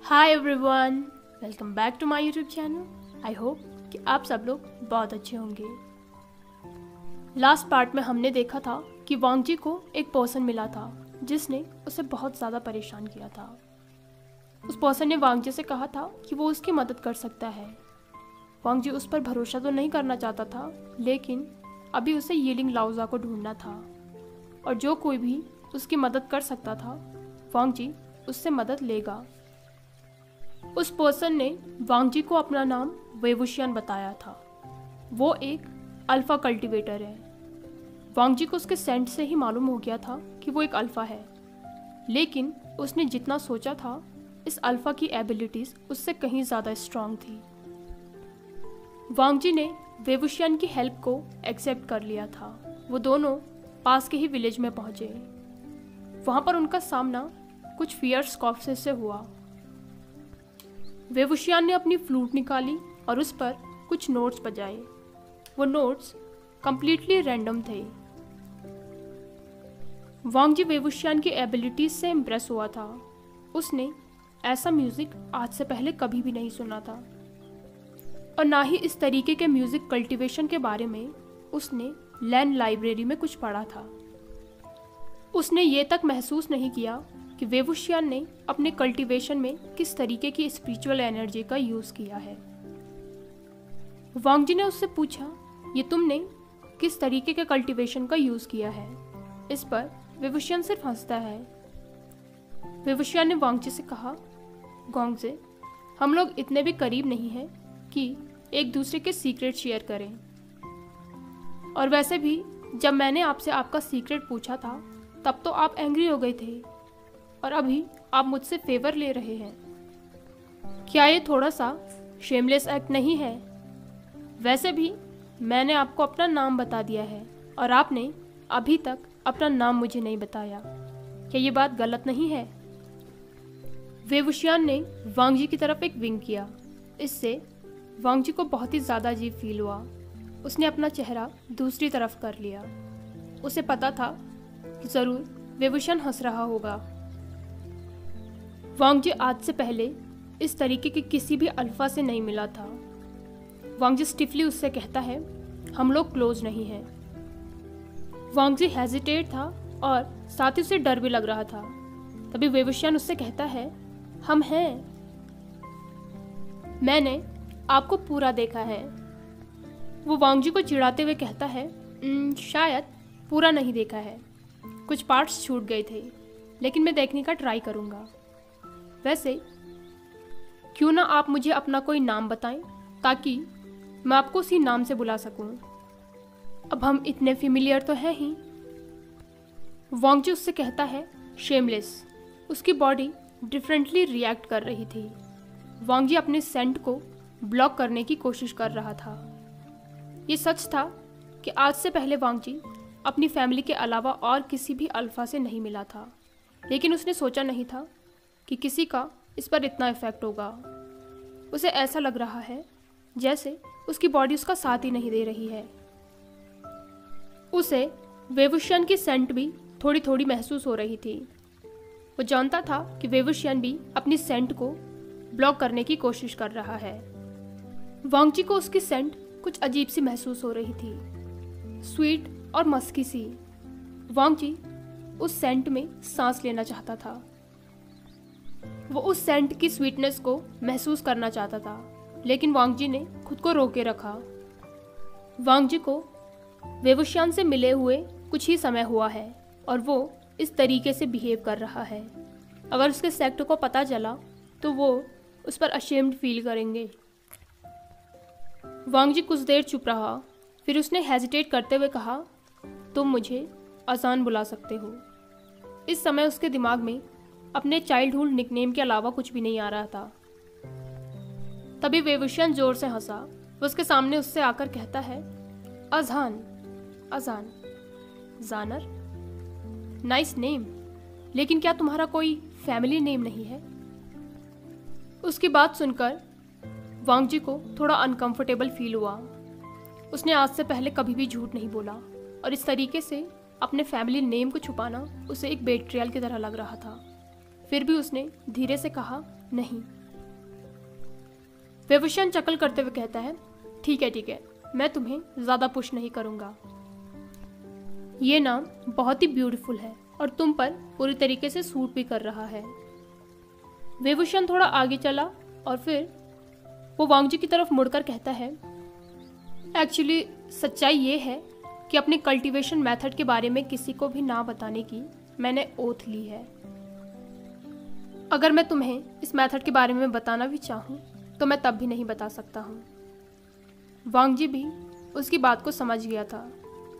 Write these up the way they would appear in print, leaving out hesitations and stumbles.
Hi everyone, welcome back to my YouTube channel. I hope कि आप सब लोग बहुत अच्छे होंगे। लास्ट पार्ट में हमने देखा था कि वांग जी को एक पर्सन मिला था जिसने उसे बहुत ज़्यादा परेशान किया था। उस पर्सन ने वांग जी से कहा था कि वो उसकी मदद कर सकता है। वांग जी उस पर भरोसा तो नहीं करना चाहता था, लेकिन अभी उसे यीलिंग लाओजा को ढूंढना था और जो कोई भी उसकी मदद कर सकता था वांग जी उससे मदद लेगा। उस पर्सन ने वांग जी को अपना नाम वेवुशियन बताया था। वो एक अल्फा कल्टीवेटर है। वांग जी को उसके सेंट से ही मालूम हो गया था कि वो एक अल्फा है, लेकिन उसने जितना सोचा था इस अल्फा की एबिलिटीज उससे कहीं ज़्यादा स्ट्रांग थी। वांग जी ने वेवुशियन की हेल्प को एक्सेप्ट कर लिया था। वो दोनों पास के ही विलेज में पहुंचे। वहां पर उनका सामना कुछ फियर्स कॉर्प्सेस से हुआ। वेवुशियन ने अपनी फ्लूट निकाली और उस पर कुछ नोट्स बजाए। वो नोट्स कंप्लीटली रैंडम थे। वांग जी वेवुशियन की एबिलिटीज से इम्प्रेस हुआ था। उसने ऐसा म्यूजिक आज से पहले कभी भी नहीं सुना था और ना ही इस तरीके के म्यूजिक कल्टीवेशन के बारे में उसने लैंड लाइब्रेरी में कुछ पढ़ा था। उसने ये तक महसूस नहीं किया कि वेवुशियन ने अपने कल्टीवेशन में किस तरीके की स्पिरिचुअल एनर्जी का यूज़ किया है। वांग जी ने उससे पूछा, ये तुमने किस तरीके के कल्टीवेशन का यूज़ किया है? इस पर वेवुशियन सिर्फ हंसता है। वेवुशियन ने वांग जी से कहा, वांग जी, हम लोग इतने भी करीब नहीं हैं कि एक दूसरे के सीक्रेट शेयर करें। और वैसे भी जब मैंने आपसे आपका सीक्रेट पूछा था तब तो आप एंग्री हो गए थे और अभी आप मुझसे फेवर ले रहे हैं। क्या ये थोड़ा सा शेमलेस एक्ट नहीं है? वैसे भी मैंने आपको अपना नाम बता दिया है और आपने अभी तक अपना नाम मुझे नहीं बताया। क्या ये बात गलत नहीं है? वेवुशियन ने वांग जी की तरफ एक विंक किया। इससे वांग जी को बहुत ही ज़्यादा अजीब फील हुआ। उसने अपना चेहरा दूसरी तरफ कर लिया। उसे पता था कि ज़रूर वेवुशियन हंस रहा होगा। वांग जी आज से पहले इस तरीके के किसी भी अल्फा से नहीं मिला था। वांग जी स्टिफली उससे कहता है, हम लोग क्लोज नहीं हैं। वांग जी हेजिटेट था और साथ ही उसे डर भी लग रहा था। तभी वेवुशियन उससे कहता है, हम हैं। मैंने आपको पूरा देखा है। वो वांग जी को चिढ़ाते हुए कहता है, शायद पूरा नहीं देखा है, कुछ पार्ट्स छूट गए थे, लेकिन मैं देखने का ट्राई करूँगा। वैसे क्यों ना आप मुझे अपना कोई नाम बताएं ताकि मैं आपको उसी नाम से बुला सकूं। अब हम इतने फेमिलियर तो हैं ही। वांग जी उससे कहता है, शेमलेस। उसकी बॉडी डिफरेंटली रिएक्ट कर रही थी। वांग जी अपने सेंट को ब्लॉक करने की कोशिश कर रहा था। ये सच था कि आज से पहले वांग जी अपनी फैमिली के अलावा और किसी भी अल्फा से नहीं मिला था, लेकिन उसने सोचा नहीं था कि किसी का इस पर इतना इफेक्ट होगा। उसे ऐसा लग रहा है जैसे उसकी बॉडी उसका साथ ही नहीं दे रही है। उसे वेवुशियन की सेंट भी थोड़ी थोड़ी महसूस हो रही थी। वो जानता था कि वेवुशियन भी अपनी सेंट को ब्लॉक करने की कोशिश कर रहा है। वांग जी को उसकी सेंट कुछ अजीब सी महसूस हो रही थी, स्वीट और मस्की सी। वांग जी उस सेंट में सांस लेना चाहता था। वो उस सेंट की स्वीटनेस को महसूस करना चाहता था, लेकिन वांग जी ने खुद को रोके रखा। वांग जी को वेवुशियन से मिले हुए कुछ ही समय हुआ है और वो इस तरीके से बिहेव कर रहा है। अगर उसके सेक्ट को पता चला तो वो उस पर अशेम्ड फील करेंगे। वांग जी कुछ देर चुप रहा, फिर उसने हेजिटेट करते हुए कहा, तुम मुझे अजान बुला सकते हो। इस समय उसके दिमाग में अपने चाइल्डहुड निकनेम के अलावा कुछ भी नहीं आ रहा था। तभी वेवुशियन जोर से हंसा। वो उसके सामने उससे आकर कहता है, अजान, अजान, जानर, नाइस नेम, लेकिन क्या तुम्हारा कोई फैमिली नेम नहीं है? उसकी बात सुनकर वांग जी को थोड़ा अनकंफर्टेबल फील हुआ। उसने आज से पहले कभी भी झूठ नहीं बोला और इस तरीके से अपने फैमिली नेम को छुपाना उसे एक बेट्रियल की तरह लग रहा था। फिर भी उसने धीरे से कहा, नहीं, वेवुशियन चकल करते हुए कहता है, ठीक है, मैं तुम्हें ज़्यादा पुश नहीं करूँगा। ये नाम बहुत ही ब्यूटीफुल है और तुम पर पूरी तरीके से सूट भी कर रहा है। वेवुशियन थोड़ा आगे चला और फिर वो वांगजी की तरफ मुड़कर कहता है, एक्चुअली सच्चाई ये है कि अपने कल्टीवेशन मेथड के बारे में किसी को भी ना बताने की मैंने ओथ ली है। अगर मैं तुम्हें इस मेथड के बारे में बताना भी चाहूँ तो मैं तब भी नहीं बता सकता हूँ। वांगजी भी उसकी बात को समझ गया था,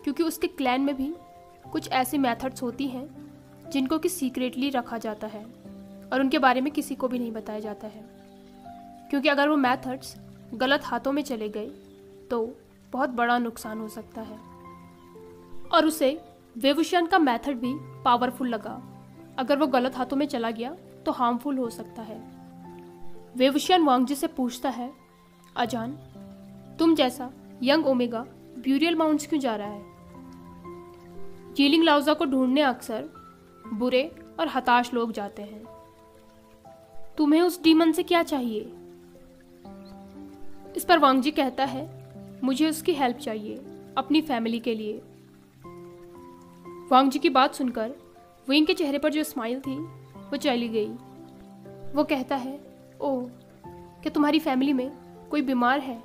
क्योंकि उसके क्लैन में भी कुछ ऐसी मेथड्स होती हैं जिनको कि सीक्रेटली रखा जाता है और उनके बारे में किसी को भी नहीं बताया जाता है, क्योंकि अगर वो मेथड्स गलत हाथों में चले गए तो बहुत बड़ा नुकसान हो सकता है। और उसे वेवुशियन का मेथड भी पावरफुल लगा। अगर वो गलत हाथों में चला गया तो हार्मफुल हो सकता है। वेवुशियन वांगजी से पूछता है, अजान, तुम जैसा यंग ओमेगा ब्यूरियल माउंट्स क्यों जा रहा है? यीलिंग लाओजा को ढूंढने अक्सर बुरे और हताश लोग जाते हैं। तुम्हें उस डीमन से क्या चाहिए? इस पर वांगजी कहता है, मुझे उसकी हेल्प चाहिए अपनी फैमिली के लिए। वांगजी की बात सुनकर विंग के चेहरे पर जो स्माइल थी वो चली गई। वो कहता है, ओह, क्या तुम्हारी फैमिली में कोई बीमार है?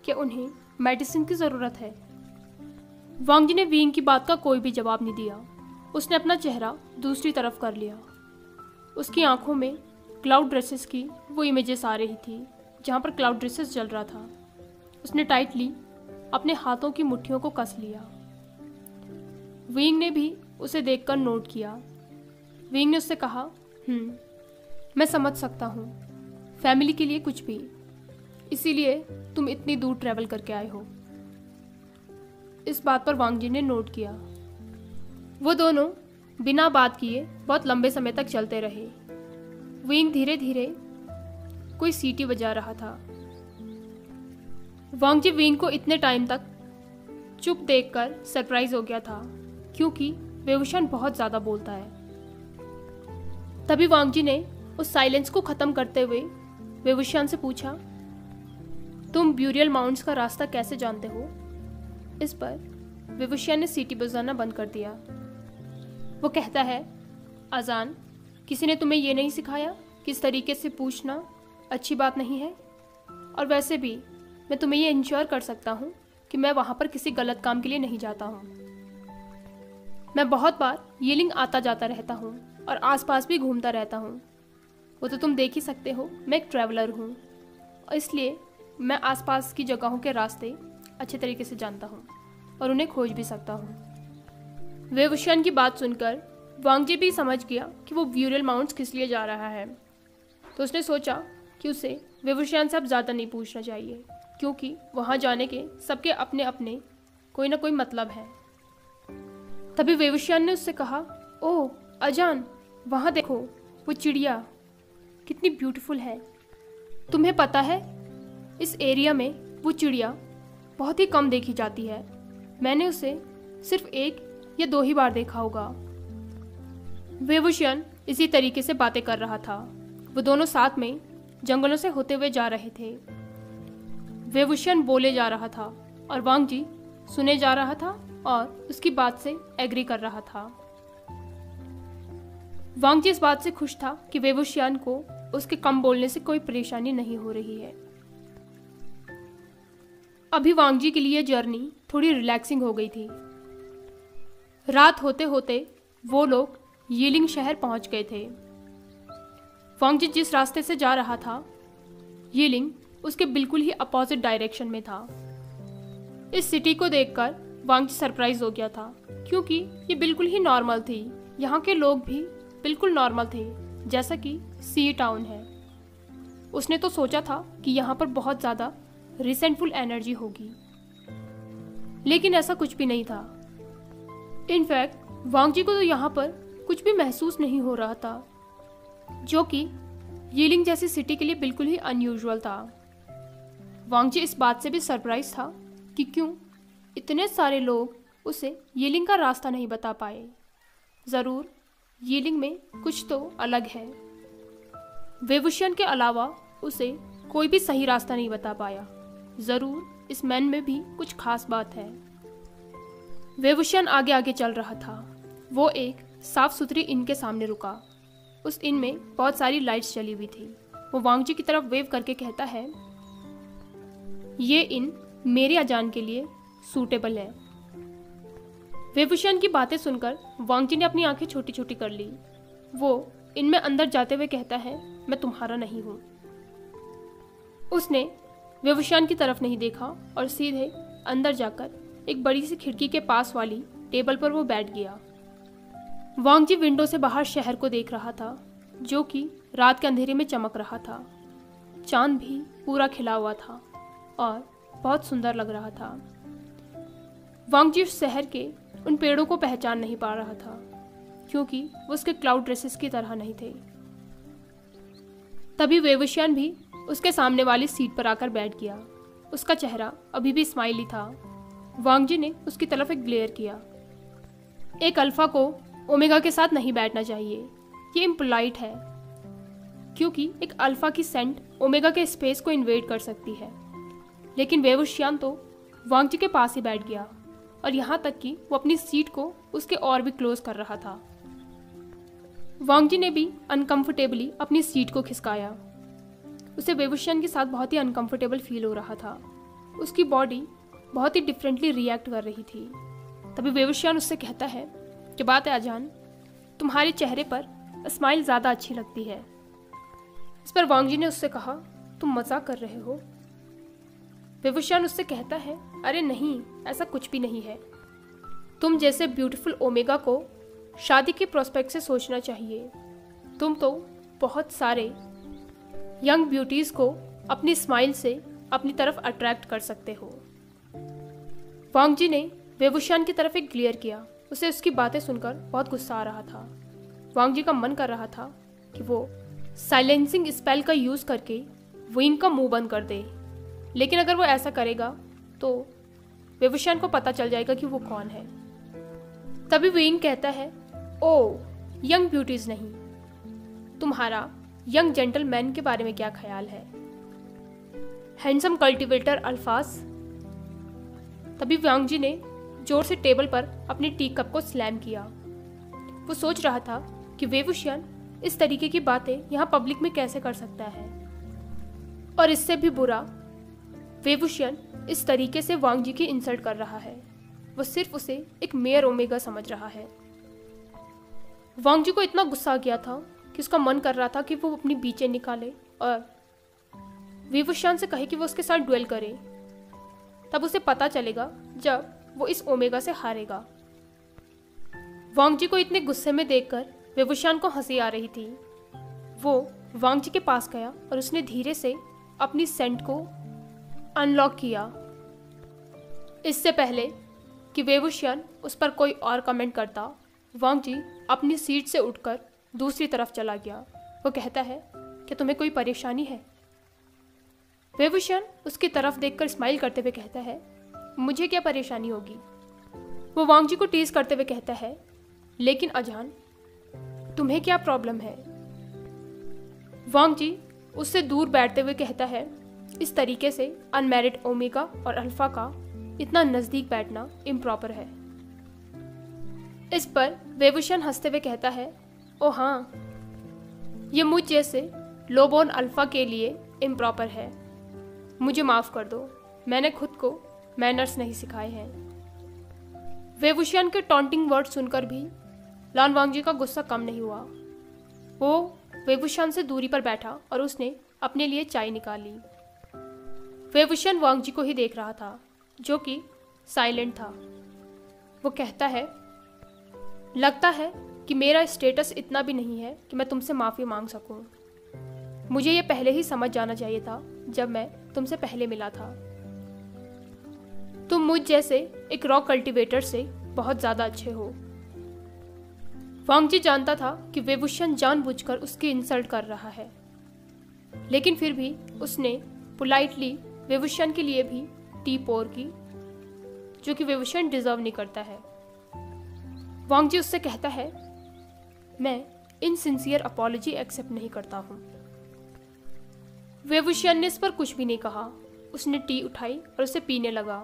क्या उन्हें मेडिसिन की ज़रूरत है? वांगजी ने विंग की बात का कोई भी जवाब नहीं दिया। उसने अपना चेहरा दूसरी तरफ कर लिया। उसकी आंखों में क्लाउड ड्रेसेस की वो इमेजेस आ रही थी जहाँ पर क्लाउड ड्रेसेस जल रहा था। उसने टाइटली अपने हाथों की मुट्ठियों को कस लिया। विंग ने भी उसे देखकर नोट किया। विंग ने उससे कहा, मैं समझ सकता हूँ, फैमिली के लिए कुछ भी, इसीलिए तुम इतनी दूर ट्रैवल करके आए हो। इस बात पर वांगजी ने नोट किया। वो दोनों बिना बात किए बहुत लंबे समय तक चलते रहे। विंग धीरे धीरे कोई सीटी बजा रहा था। वांगजी विंग को इतने टाइम तक चुप देखकर सरप्राइज हो गया था, क्योंकि वेवुशियन बहुत ज्यादा बोलता है। तभी वांगजी ने उस साइलेंस को खत्म करते हुए वेवुशियन से पूछा, तुम ब्यूरियल माउंट्स का रास्ता कैसे जानते हो? इस पर वेवुशियन ने सीटी बजाना बंद कर दिया। वो कहता है, अजान, किसी ने तुम्हें ये नहीं सिखाया कि इस तरीके से पूछना अच्छी बात नहीं है? और वैसे भी मैं तुम्हें ये इंश्योर कर सकता हूँ कि मैं वहाँ पर किसी गलत काम के लिए नहीं जाता हूँ। मैं बहुत बार यीलिंग आता जाता रहता हूँ और आसपास भी घूमता रहता हूँ। वो तो तुम देख ही सकते हो, मैं एक ट्रैवलर हूँ और इसलिए मैं आसपास की जगहों के रास्ते अच्छे तरीके से जानता हूँ और उन्हें खोज भी सकता हूँ। वेवुशियन की बात सुनकर वांगजी भी समझ गया कि वो ब्यूरियल माउंट्स किस लिए जा रहा है, तो उसने सोचा कि उसे वेवुशियन से अब ज़्यादा नहीं पूछना चाहिए, क्योंकि वहाँ जाने के सबके अपने अपने कोई ना कोई मतलब है। तभी वेवुशियन ने उससे कहा, ओह अजान, वहाँ देखो, वो चिड़िया कितनी ब्यूटीफुल है। तुम्हें पता है, इस एरिया में वो चिड़िया बहुत ही कम देखी जाती है। मैंने उसे सिर्फ 1 या 2 ही बार देखा होगा। वेवुशियन इसी तरीके से बातें कर रहा था। वो दोनों साथ में जंगलों से होते हुए जा रहे थे। वेवुशियन बोले जा रहा था और वांगजी सुने जा रहा था और उसकी बात से एग्री कर रहा था। वांगजी इस बात से खुश था कि वेवुशियन को उसके कम बोलने से कोई परेशानी नहीं हो रही है। अभी वांगजी के लिए जर्नी थोड़ी रिलैक्सिंग हो गई थी। रात होते होते वो लोग यीलिंग शहर पहुंच गए थे। वांगजी जिस रास्ते से जा रहा था, यीलिंग उसके बिल्कुल ही अपोजिट डायरेक्शन में था। इस सिटी को देखकर वांगजी सरप्राइज हो गया था, क्योंकि ये बिल्कुल ही नॉर्मल थी। यहाँ के लोग भी बिल्कुल नॉर्मल थे, जैसा कि सी टाउन है। उसने तो सोचा था कि यहाँ पर बहुत ज़्यादा रिसेंटफुल एनर्जी होगी, लेकिन ऐसा कुछ भी नहीं था। इनफैक्ट वांगजी को तो यहाँ पर कुछ भी महसूस नहीं हो रहा था, जो कि यीलिंग जैसी सिटी के लिए बिल्कुल ही अनयूजुअल था। वांगजी इस बात से भी सरप्राइज था कि क्यों इतने सारे लोग उसे यीलिंग का रास्ता नहीं बता पाए। ज़रूर यीलिंग में कुछ तो अलग है। वेवुशियन के अलावा उसे कोई भी सही रास्ता नहीं बता पाया। जरूर इस मैन में भी कुछ खास बात है। वेवुशियन आगे आगे चल रहा था। वो एक साफ सुथरी इन के सामने रुका। उस इन में बहुत सारी लाइट्स जली हुई थी। वो वांगजी की तरफ वेव करके कहता है, ये इन मेरे अजान के लिए सूटेबल है। वेवुशियन की बातें सुनकर वांगजी ने अपनी आंखें छोटी छोटी कर ली। वो इनमें अंदर जाते हुए कहता है, मैं तुम्हारा नहीं हूं। उसने वेवुशियन की तरफ नहीं देखा और सीधे अंदर जाकर एक बड़ी सी खिड़की के पास वाली टेबल पर वो बैठ गया। वांगजी विंडो से बाहर शहर को देख रहा था, जो कि रात के अंधेरे में चमक रहा था। चांद भी पूरा खिला हुआ था और बहुत सुंदर लग रहा था। वांगजी उस शहर के उन पेड़ों को पहचान नहीं पा रहा था, क्योंकि वो उसके क्लाउड ड्रेसेस की तरह नहीं थे। तभी वेवुशियन भी उसके सामने वाली सीट पर आकर बैठ गया। उसका चेहरा अभी भी स्माइली था। वांगजी ने उसकी तरफ एक ग्लेयर किया। एक अल्फा को ओमेगा के साथ नहीं बैठना चाहिए, ये इम्पोलाइट है, क्योंकि एक अल्फा की सेंट ओमेगा के स्पेस को इन्वेड कर सकती है। लेकिन वेवुशियन तो वांगजी के पास ही बैठ गया और यहाँ तक कि वो अपनी सीट को उसके और भी क्लोज कर रहा था। वांगजी ने भी अनकंफर्टेबली अपनी सीट को खिसकाया। उसे वेवुशियन के साथ बहुत ही अनकंफर्टेबल फील हो रहा था। उसकी बॉडी बहुत ही डिफरेंटली रिएक्ट कर रही थी। तभी वेवुशियन उससे कहता है कि बात है अजान, तुम्हारे चेहरे पर स्माइल ज़्यादा अच्छी लगती है। इस पर वांगजी ने उससे कहा, तुम मजाक कर रहे हो। वेवुशियन उससे कहता है, अरे नहीं, ऐसा कुछ भी नहीं है। तुम जैसे ब्यूटीफुल ओमेगा को शादी के प्रोस्पेक्ट से सोचना चाहिए। तुम तो बहुत सारे यंग ब्यूटीज़ को अपनी स्माइल से अपनी तरफ अट्रैक्ट कर सकते हो। वांगजी ने वेवुशियन की तरफ एक ग्लेयर किया। उसे उसकी बातें सुनकर बहुत गुस्सा आ रहा था। वांगजी का मन कर रहा था कि वो साइलेंसिंग स्पेल का यूज़ करके विंग का मुंह बंद कर दे, लेकिन अगर वो ऐसा करेगा तो वेवुशियन को पता चल जाएगा कि वो कौन है। तभी विंग कहता है, ओ यंग ब्यूटीज नहीं, तुम्हारा यंग जेंटलमैन के बारे में क्या ख्याल है, हैंडसम कल्टीवेटर अल्फास। तभी वांगजी ने जोर से टेबल पर अपनी टी कप को स्लैम किया। वो सोच रहा था कि वेवुशियन इस तरीके की बातें यहाँ पब्लिक में कैसे कर सकता है, और इससे भी बुरा वेवुशियन इस तरीके से वांगजी की इंसल्ट कर रहा है। वो सिर्फ उसे एक मेयर ओमेगा समझ रहा है। वांगजी को इतना गुस्सा आ गया था कि उसका मन कर रहा था कि वो अपनी बीचें निकाले और वेवुशियन से कहे कि वो उसके साथ ड्वेल करे। तब उसे पता चलेगा जब वो इस ओमेगा से हारेगा। वांगजी को इतने गुस्से में देखकर वेवुशियन को हंसी आ रही थी। वो वांगजी के पास गया और उसने धीरे से अपनी सेंट को अनलॉक किया। इससे पहले कि वेवुशियन उस पर कोई और कमेंट करता, वांगजी अपनी सीट से उठकर दूसरी तरफ चला गया। वो कहता है कि तुम्हें कोई परेशानी है। वेवुशियन उसकी तरफ देखकर स्माइल करते हुए कहता है, मुझे क्या परेशानी होगी। वो वांगजी को टीज करते हुए कहता है, लेकिन अजान, तुम्हें क्या प्रॉब्लम है। वांगजी उससे दूर बैठते हुए कहता है, इस तरीके से अनमैरिड ओमेगा और अल्फा का इतना नजदीक बैठना इम्प्रॉपर है। इस पर वेवुशियन हंसते हुए कहता है, ओ हाँ, ये मुझ जैसे लोबोन अल्फा के लिए इम्प्रॉपर है। मुझे माफ कर दो, मैंने खुद को मैनर्स नहीं सिखाए हैं। वेवुशियन के टॉन्टिंग वर्ड सुनकर भी लान वांगजी का गुस्सा कम नहीं हुआ। वो वेवुशियन से दूरी पर बैठा और उसने अपने लिए चाय निकाली। वेवुशियन वांगजी को ही देख रहा था, जो कि साइलेंट था। वो कहता है, लगता है कि मेरा स्टेटस इतना भी नहीं है कि मैं तुमसे माफ़ी मांग सकूं। मुझे ये पहले ही समझ जाना चाहिए था जब मैं तुमसे पहले मिला था। तुम मुझ जैसे एक रॉक कल्टीवेटर से बहुत ज़्यादा अच्छे हो। वांगजी जानता था कि वेवुशियन जानबूझकर उसकी इंसल्ट कर रहा है, लेकिन फिर भी उसने पोलाइटली वेवुशियन के लिए भी टी पोर की, जो कि वेवुशियन डिजर्व नहीं करता है। वांगजी उससे कहता है, मैं इनसिंसियर अपॉलॉजी एक्सेप्ट नहीं करता हूँ। वेवुशियन ने इस पर कुछ भी नहीं कहा। उसने टी उठाई और उसे पीने लगा।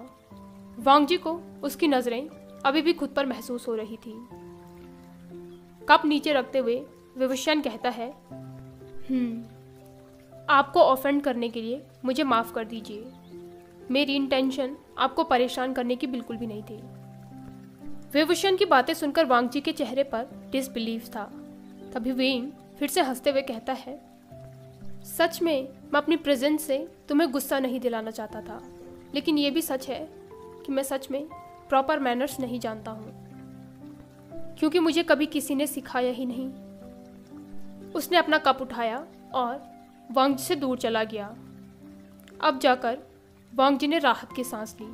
वांग जी को उसकी नजरें अभी भी खुद पर महसूस हो रही थी। कप नीचे रखते हुए वेवुशियन कहता है, आपको ऑफेंड करने के लिए मुझे माफ कर दीजिए। मेरी इंटेंशन आपको परेशान करने की बिल्कुल भी नहीं थी। वेवुशियन की बातें सुनकर वांग जी के चेहरे पर डिसबिलीफ था। तभी वेइंग फिर से हंसते हुए कहता है, सच में मैं अपनी प्रेजेंस से तुम्हें गुस्सा नहीं दिलाना चाहता था, लेकिन ये भी सच है कि मैं सच में प्रॉपर मैनर्स नहीं जानता हूँ, क्योंकि मुझे कभी किसी ने सिखाया ही नहीं। उसने अपना कप उठाया और वांग जी से दूर चला गया। अब जाकर वांग जी ने राहत की सांस ली।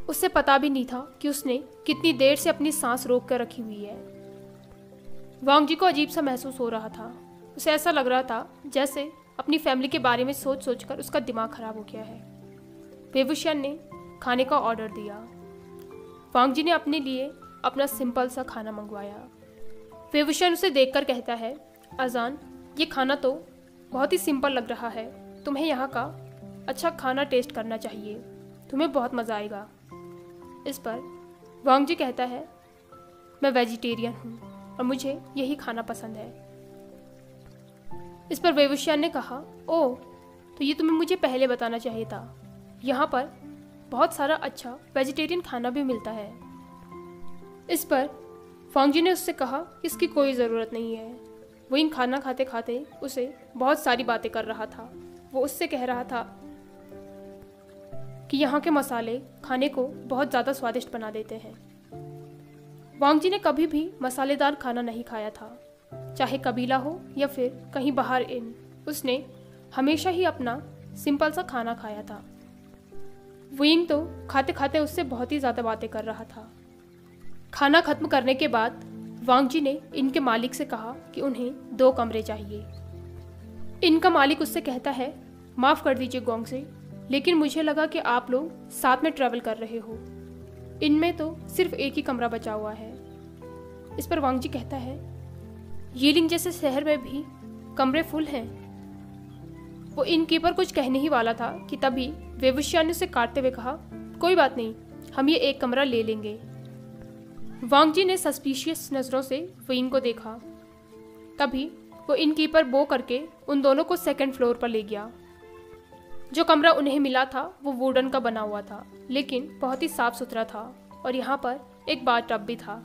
उसे पता भी नहीं था कि उसने कितनी देर से अपनी सांस रोक कर रखी हुई है। वांग जी को अजीब सा महसूस हो रहा था। उसे ऐसा लग रहा था जैसे अपनी फैमिली के बारे में सोच सोचकर उसका दिमाग खराब हो गया है। वेवुशियन ने खाने का ऑर्डर दिया। वांग जी ने अपने लिए अपना सिंपल सा खाना मंगवाया। वेवुशियन उसे देखकर कहता है, अजान, ये खाना तो बहुत ही सिंपल लग रहा है। तुम्हें यहाँ का अच्छा खाना टेस्ट करना चाहिए, तुम्हें बहुत मज़ा आएगा। इस पर वांग जी कहता है, मैं वेजिटेरियन हूँ और मुझे यही खाना पसंद है। इस पर वेवुशियन ने कहा, ओह, तो ये तुम्हें मुझे पहले बताना चाहिए था। यहाँ पर बहुत सारा अच्छा वेजिटेरियन खाना भी मिलता है। इस पर वांग जी ने उससे कहा, इसकी कोई ज़रूरत नहीं है। वो इन खाना खाते खाते उसे बहुत सारी बातें कर रहा था। वो उससे कह रहा था कि यहाँ के मसाले खाने को बहुत ज़्यादा स्वादिष्ट बना देते हैं। वांग जी ने कभी भी मसालेदार खाना नहीं खाया था, चाहे कबीला हो या फिर कहीं बाहर इन। उसने हमेशा ही अपना सिंपल सा खाना खाया था। वेइंग तो खाते खाते उससे बहुत ही ज़्यादा बातें कर रहा था। खाना खत्म करने के बाद वांग जी ने इनके मालिक से कहा कि उन्हें 2 कमरे चाहिए। इनका मालिक उससे कहता है, माफ़ कर दीजिए गोंगसे, लेकिन मुझे लगा कि आप लोग साथ में ट्रैवल कर रहे हो। इनमें तो सिर्फ एक ही कमरा बचा हुआ है। इस पर वांग जी कहता है, यीलिंग जैसे शहर में भी कमरे फुल हैं। वो इनकीपर कुछ कहने ही वाला था कि तभी वेवुशियन ने उसे काटते हुए कहा, कोई बात नहीं, हम ये एक कमरा ले लेंगे। वांग जी ने सस्पिशियस नज़रों से वेइंग को देखा। तभी वो इनकीपर बो करके उन दोनों को सेकंड फ्लोर पर ले गया। जो कमरा उन्हें मिला था वो वुडन का बना हुआ था, लेकिन बहुत ही साफ सुथरा था और यहाँ पर एक बाथटब भी था।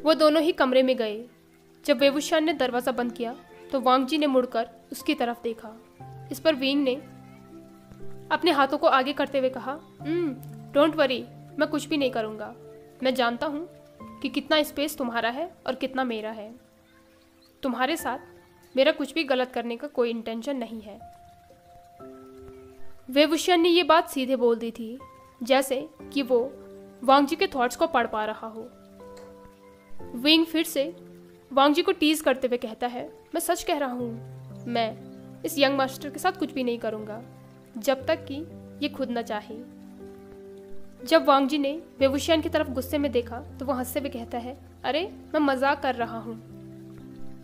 वो दोनों ही कमरे में गए। जब वेवुशियन ने दरवाज़ा बंद किया तो वांग जी ने मुड़कर उसकी तरफ देखा। इस पर वेइंग ने अपने हाथों को आगे करते हुए कहा, डोंट वरी, मैं कुछ भी नहीं करूँगा। मैं जानता हूँ कि कितना स्पेस तुम्हारा है और कितना मेरा है। तुम्हारे साथ मेरा कुछ भी गलत करने का कोई इंटेंशन नहीं है। वेवुशियन ने ये बात सीधे बोल दी थी, जैसे कि वो वांग जी के थॉट्स को पढ़ पा रहा हो। वेइंग फिर से वांग जी को टीज करते हुए कहता है, मैं सच कह रहा हूँ, मैं इस यंग मास्टर के साथ कुछ भी नहीं करूँगा जब तक कि ये खुद न चाहे। जब वांग जी ने वेवुशियन की तरफ गुस्से में देखा तो वो हंसते हुए कहता है, अरे मैं मजाक कर रहा हूँ।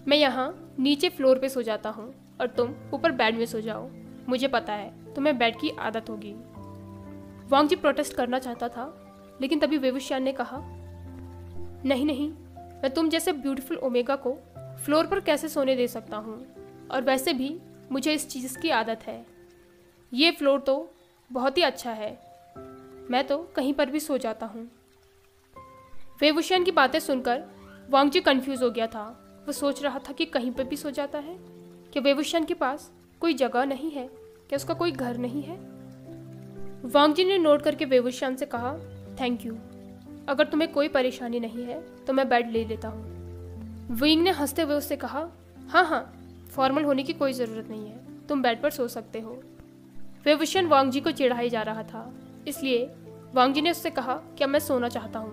मैं यहाँ नीचे फ्लोर पे सो जाता हूँ और तुम ऊपर बेड में सो जाओ। मुझे पता है तुम्हें बेड की आदत होगी। वांग जी प्रोटेस्ट करना चाहता था, लेकिन तभी वेवुशियन ने कहा, नहीं नहीं, मैं तुम जैसे ब्यूटीफुल ओमेगा को फ्लोर पर कैसे सोने दे सकता हूँ, और वैसे भी मुझे इस चीज़ की आदत है। ये फ्लोर तो बहुत ही अच्छा है, मैं तो कहीं पर भी सो जाता हूँ। वेवुशियन की बातें सुनकर वांग जी कंफ्यूज हो गया था। वो सोच रहा था कि कहीं पर भी सो जाता है। क्या वेवुशियन के पास कोई जगह नहीं है? क्या उसका कोई घर नहीं है? वांग जी ने नोट करके वेवुशियन से कहा, थैंक यू, अगर तुम्हें कोई परेशानी नहीं है तो मैं बेड ले लेता हूँ। वेइंग ने हंसते हुए उससे कहा, हाँ हाँ, फॉर्मल होने की कोई ज़रूरत नहीं है, तुम बेड पर सो सकते हो। वेवुशियन वांग जी को चिढ़ाई जा रहा था, इसलिए वांग जी ने उससे कहा, क्या मैं सोना चाहता हूँ।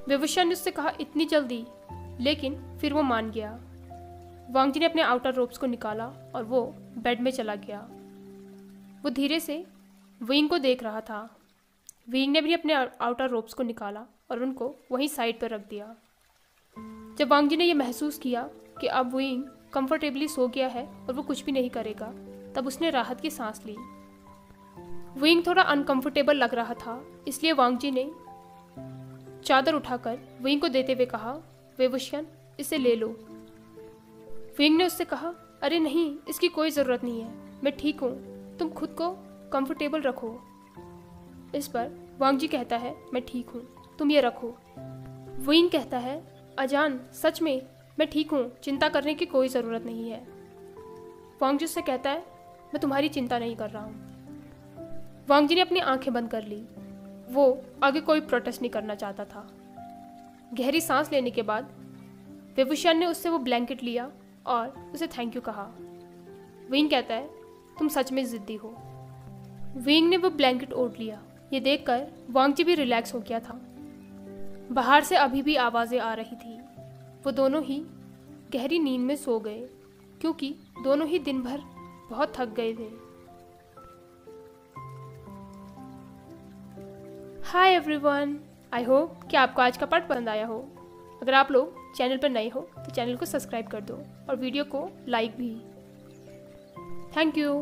वेवुशियन ने उससे कहा, इतनी जल्दी? लेकिन फिर वो मान गया। वांग जी ने अपने आउटर रोब्स को निकाला और वो बेड में चला गया। वो धीरे से वेइंग को देख रहा था। वेइंग ने भी अपने आउटर रोब्स को निकाला और उनको वहीं साइड पर रख दिया। जब वांग जी ने यह महसूस किया कि अब वेइंग कंफर्टेबली सो गया है और वो कुछ भी नहीं करेगा, तब उसने राहत की सांस ली। विंग थोड़ा अनकंफर्टेबल लग रहा था, इसलिए वांग जी ने चादर उठाकर विंग को देते हुए कहा, वे वुशियन, इसे ले लो। विंग ने उससे कहा, अरे नहीं, इसकी कोई ज़रूरत नहीं है, मैं ठीक हूँ, तुम खुद को कंफर्टेबल रखो। इस पर वांग जी कहता है, मैं ठीक हूँ, तुम ये रखो। विंग कहता है, अजान, सच में मैं ठीक हूँ, चिंता करने की कोई ज़रूरत नहीं है। वांग जी उससे कहता है, मैं तुम्हारी चिंता नहीं कर रहा हूँ। वांग जी ने अपनी आंखें बंद कर ली। वो आगे कोई प्रोटेस्ट नहीं करना चाहता था। गहरी सांस लेने के बाद वेवुशियन ने उससे वो ब्लैंकेट लिया और उसे थैंक यू कहा। विंग कहता है, तुम सच में ज़िद्दी हो। विंग ने वो ब्लैंकेट ओढ़ लिया। ये देखकर वांग जी भी रिलैक्स हो गया था। बाहर से अभी भी आवाज़ें आ रही थी। वो दोनों ही गहरी नींद में सो गए, क्योंकि दोनों ही दिन भर बहुत थक गए थे। हाय एवरीवन, आई होप कि आपको आज का पार्ट पसंद आया हो। अगर आप लोग चैनल पर नए हो तो चैनल को सब्सक्राइब कर दो और वीडियो को लाइक भी। Thank you.